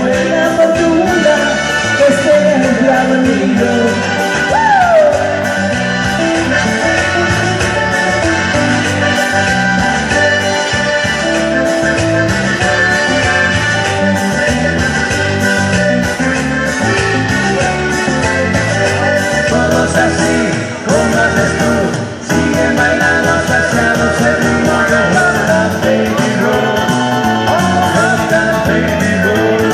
buena fortuna que esté en el camino. Todos así, como haces tú, siguen bailando saciados el ritmo de Rasta Baby Roll. Rasta Baby Roll.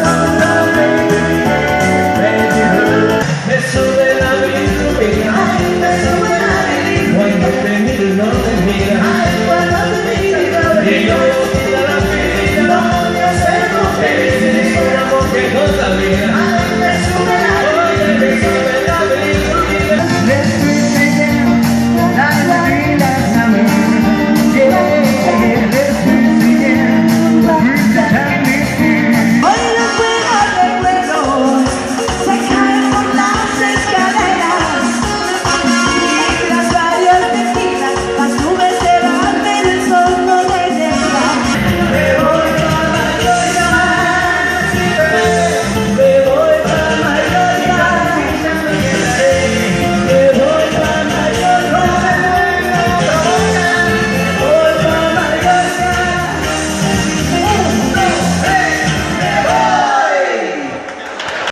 Rasta Baby Roll. Me sube la bilirrubina, cuando te miro y no te mira, y yo quita la vida, es un amor que no sabía.